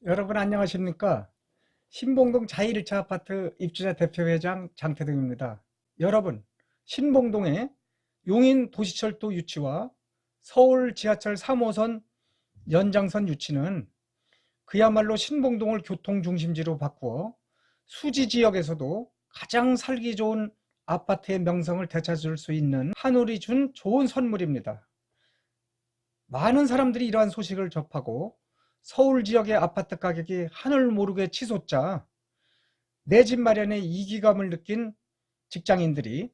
여러분 안녕하십니까? 신봉동 자1차 아파트 입주자 대표회장 장태동입니다. 여러분, 신봉동의 용인 도시철도 유치와 서울 지하철 3호선 연장선 유치는 그야말로 신봉동을 교통중심지로 바꾸어 수지 지역에서도 가장 살기 좋은 아파트의 명성을 되찾을 수 있는 하늘이 준 좋은 선물입니다. 많은 사람들이 이러한 소식을 접하고 서울 지역의 아파트 가격이 하늘 모르게 치솟자 내 집 마련에 이기감을 느낀 직장인들이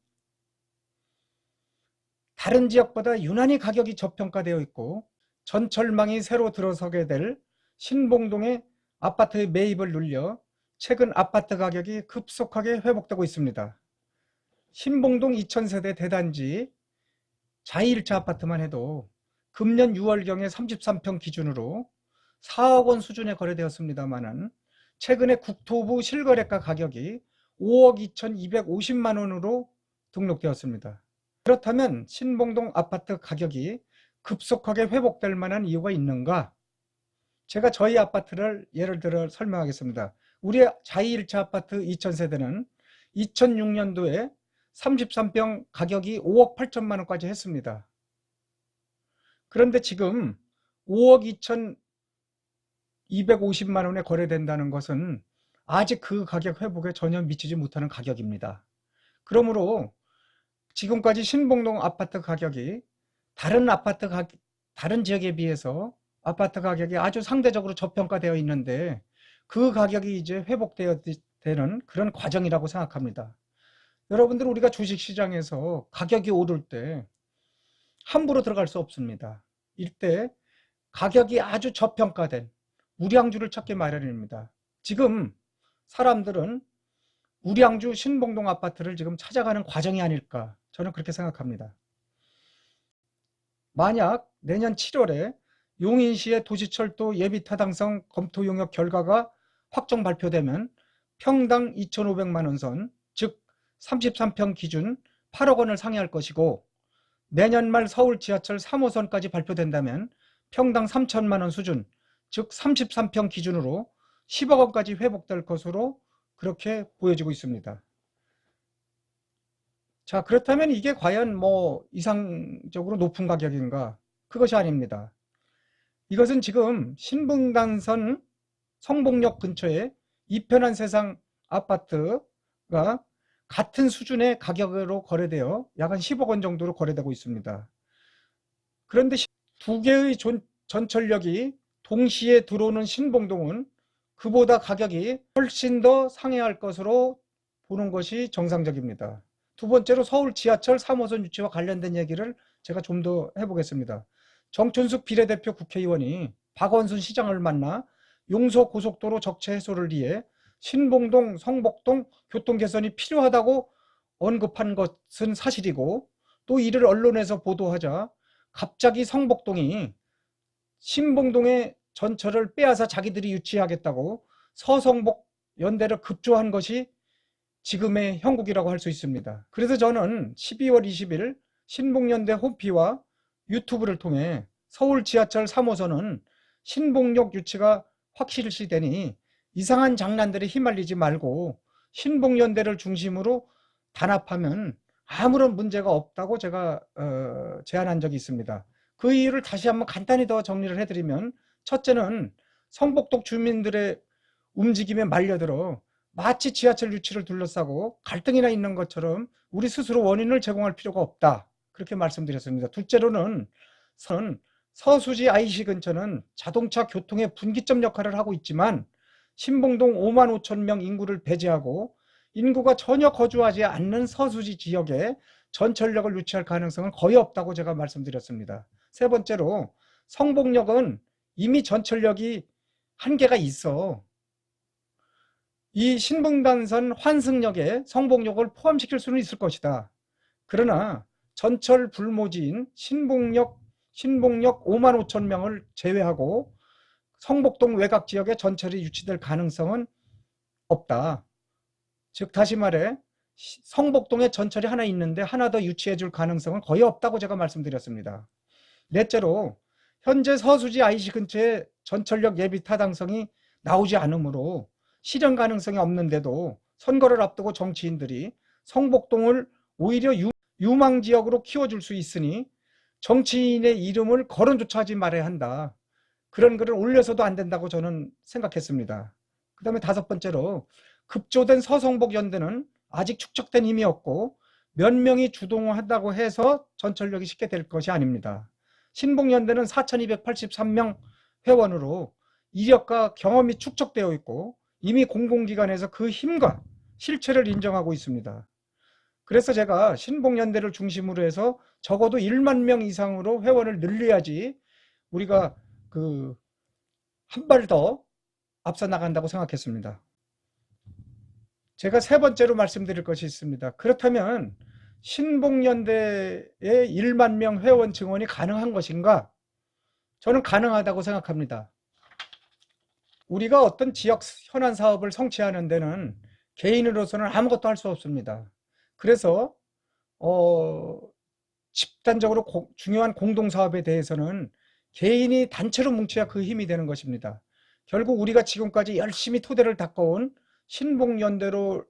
다른 지역보다 유난히 가격이 저평가되어 있고 전철망이 새로 들어서게 될 신봉동의 아파트 매입을 눌려 최근 아파트 가격이 급속하게 회복되고 있습니다. 신봉동 2000세대 대단지 자1차 아파트만 해도 금년 6월경에 33평 기준으로 4억 원 수준에 거래되었습니다만은 최근에 국토부 실거래가 가격이 5억 2,250만 원으로 등록되었습니다. 그렇다면 신봉동 아파트 가격이 급속하게 회복될 만한 이유가 있는가? 제가 저희 아파트를 예를 들어 설명하겠습니다. 우리 자1차 아파트 2000세대는 2006년도에 33평 가격이 5억 8천만 원까지 했습니다. 그런데 지금 5억 2,250만 원에 거래된다는 것은 아직 그 가격 회복에 전혀 미치지 못하는 가격입니다. 그러므로 지금까지 신봉동 아파트 가격이 다른 지역에 비해서 아파트 가격이 아주 상대적으로 저평가되어 있는데 그 가격이 이제 회복되어야 되는 그런 과정이라고 생각합니다. 여러분들, 우리가 주식시장에서 가격이 오를 때 함부로 들어갈 수 없습니다. 이때 가격이 아주 저평가된 우량주를 찾기 마련입니다. 지금 사람들은 우량주 신봉동 아파트를 지금 찾아가는 과정이 아닐까, 저는 그렇게 생각합니다. 만약 내년 7월에 용인시의 도시철도 예비타당성 검토 용역 결과가 확정 발표되면 평당 2,500만 원 선, 즉 33평 기준 8억 원을 상회할 것이고, 내년 말 서울 지하철 3호선까지 발표된다면 평당 3천만 원 수준, 즉 33평 기준으로 10억 원까지 회복될 것으로 그렇게 보여지고 있습니다. 자, 그렇다면 이게 과연 이상적으로 높은 가격인가? 그것이 아닙니다. 이것은 지금 신분당선 성복역 근처에 이편한 세상 아파트가 같은 수준의 가격으로 거래되어 약 한 10억 원 정도로 거래되고 있습니다. 그런데 두 개의 전철역이 동시에 들어오는 신봉동은 그보다 가격이 훨씬 더 상회할 것으로 보는 것이 정상적입니다. 두 번째로 서울 지하철 3호선 유치와 관련된 얘기를 제가 좀 더 해보겠습니다. 정춘숙 비례대표 국회의원이 박원순 시장을 만나 용서고속도로 적체 해소를 위해 신봉동, 성복동 교통 개선이 필요하다고 언급한 것은 사실이고, 또 이를 언론에서 보도하자 갑자기 성복동이 신봉동의 전철을 빼앗아 자기들이 유치하겠다고 서성복 연대를 급조한 것이 지금의 형국이라고 할 수 있습니다. 그래서 저는 12월 20일 신봉연대 홈피와 유튜브를 통해 서울 지하철 3호선은 신봉역 유치가 확실시되니 이상한 장난들에 휘말리지 말고 신봉연대를 중심으로 단합하면 아무런 문제가 없다고 제가 제안한 적이 있습니다. 그 이유를 다시 한번 간단히 더 정리를 해드리면, 첫째는 성복동 주민들의 움직임에 말려들어 마치 지하철 유치를 둘러싸고 갈등이나 있는 것처럼 우리 스스로 원인을 제공할 필요가 없다, 그렇게 말씀드렸습니다. 둘째로는 서수지 IC 근처는 자동차 교통의 분기점 역할을 하고 있지만 신봉동 5만 5천 명 인구를 배제하고 인구가 전혀 거주하지 않는 서수지 지역에 전철역을 유치할 가능성은 거의 없다고 제가 말씀드렸습니다. 세 번째로 성복역은 이미 전철역이 한 개가 있어 이 신분당선 환승역에 성복역을 포함시킬 수는 있을 것이다. 그러나 전철 불모지인 신봉역 5만 5천 명을 제외하고 성복동 외곽 지역에 전철이 유치될 가능성은 없다. 즉 다시 말해 성복동에 전철이 하나 있는데 하나 더 유치해 줄 가능성은 거의 없다고 제가 말씀드렸습니다. 넷째로 현재 서수지 IC 근처에 전철역 예비 타당성이 나오지 않으므로 실현 가능성이 없는데도 선거를 앞두고 정치인들이 성북동을 오히려 유망지역으로 키워줄 수 있으니 정치인의 이름을 거론조차 하지 말아야 한다. 그런 글을 올려서도 안 된다고 저는 생각했습니다. 그 다음에 다섯 번째로, 급조된 서성복 연대는 아직 축적된 힘이 없고 몇 명이 주동한다고 해서 전철력이 쉽게 될 것이 아닙니다. 신복연대는 4,283명 회원으로 이력과 경험이 축적되어 있고 이미 공공기관에서 그 힘과 실체를 인정하고 있습니다. 그래서 제가 신복연대를 중심으로 해서 적어도 1만 명 이상으로 회원을 늘려야지 우리가 한 발 더 앞서 나간다고 생각했습니다. 제가 세 번째로 말씀드릴 것이 있습니다. 그렇다면 신복연대의 1만 명 회원 증원이 가능한 것인가? 저는 가능하다고 생각합니다. 우리가 어떤 지역 현안 사업을 성취하는 데는 개인으로서는 아무것도 할 수 없습니다. 그래서 집단적으로 중요한 공동사업에 대해서는 개인이 단체로 뭉쳐야 그 힘이 되는 것입니다. 결국 우리가 지금까지 열심히 토대를 닦아온 신복연대를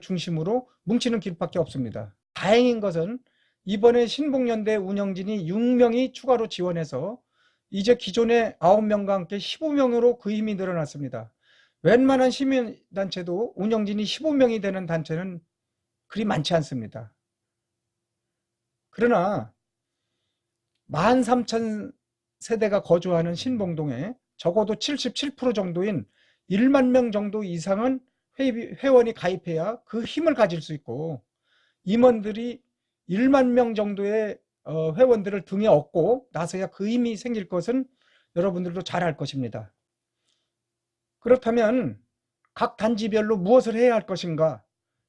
중심으로 뭉치는 길밖에 없습니다. 다행인 것은 이번에 신복연대 운영진이 6명이 추가로 지원해서 이제 기존의 9명과 함께 15명으로 그 힘이 늘어났습니다. 웬만한 시민단체도 운영진이 15명이 되는 단체는 그리 많지 않습니다. 그러나 13,000세대가 거주하는 신봉동에 적어도 77% 정도인 1만 명 정도 이상은 회원이 가입해야 그 힘을 가질 수 있고, 임원들이 1만 명 정도의 회원들을 등에 업고 나서야 그 힘이 생길 것은 여러분들도 잘 알 것입니다. 그렇다면 각 단지별로 무엇을 해야 할 것인가?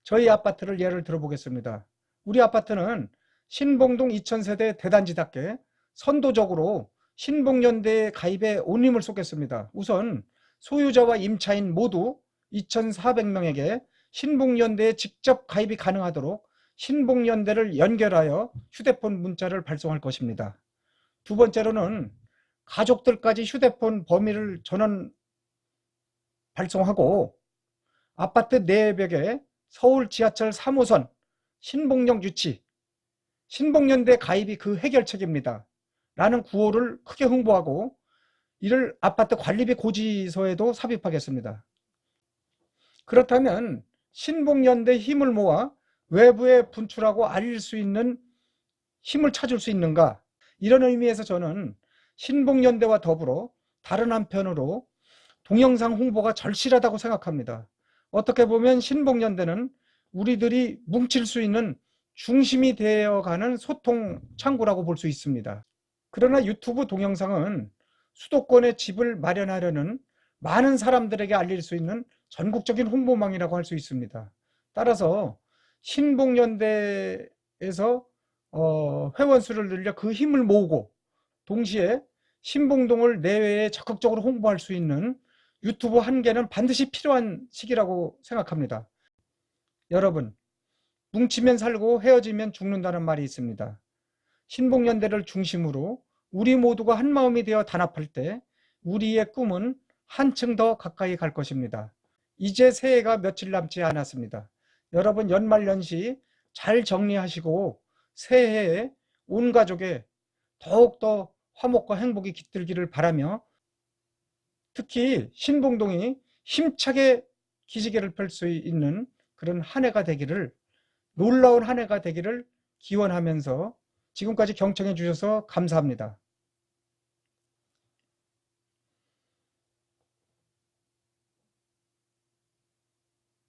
저희 아파트를 예를 들어보겠습니다. 우리 아파트는 신봉동 2000세대 대단지답게 선도적으로 신복연대에 가입에 온 힘을 쏟겠습니다. 우선 소유자와 임차인 모두 2,400명에게 신복연대에 직접 가입이 가능하도록 신복연대를 연결하여 휴대폰 문자를 발송할 것입니다. 두 번째로는 가족들까지 휴대폰 범위를 전원 발송하고 아파트 내벽에 서울 지하철 3호선 신복역 유치, 신복연대 가입이 그 해결책입니다 라는 구호를 크게 홍보하고 이를 아파트 관리비 고지서에도 삽입하겠습니다. 그렇다면 신복연대 힘을 모아 외부에 분출하고 알릴 수 있는 힘을 찾을 수 있는가? 이런 의미에서 저는 신복연대와 더불어 다른 한편으로 동영상 홍보가 절실하다고 생각합니다. 어떻게 보면 신복연대는 우리들이 뭉칠 수 있는 중심이 되어가는 소통 창구라고 볼 수 있습니다. 그러나 유튜브 동영상은 수도권에 집을 마련하려는 많은 사람들에게 알릴 수 있는 전국적인 홍보망이라고 할 수 있습니다. 따라서 신복연대에서 회원 수를 늘려 그 힘을 모으고 동시에 신봉동을 내외에 적극적으로 홍보할 수 있는 유튜브 한 개는 반드시 필요한 시기라고 생각합니다. 여러분, 뭉치면 살고 헤어지면 죽는다는 말이 있습니다. 신복연대를 중심으로 우리 모두가 한마음이 되어 단합할 때 우리의 꿈은 한층 더 가까이 갈 것입니다. 이제 새해가 며칠 남지 않았습니다. 여러분 연말연시 잘 정리하시고 새해에 온 가족에 더욱더 화목과 행복이 깃들기를 바라며 특히 신봉동이 힘차게 기지개를 펼 수 있는 그런 한 해가 되기를, 놀라운 한 해가 되기를 기원하면서 지금까지 경청해 주셔서 감사합니다.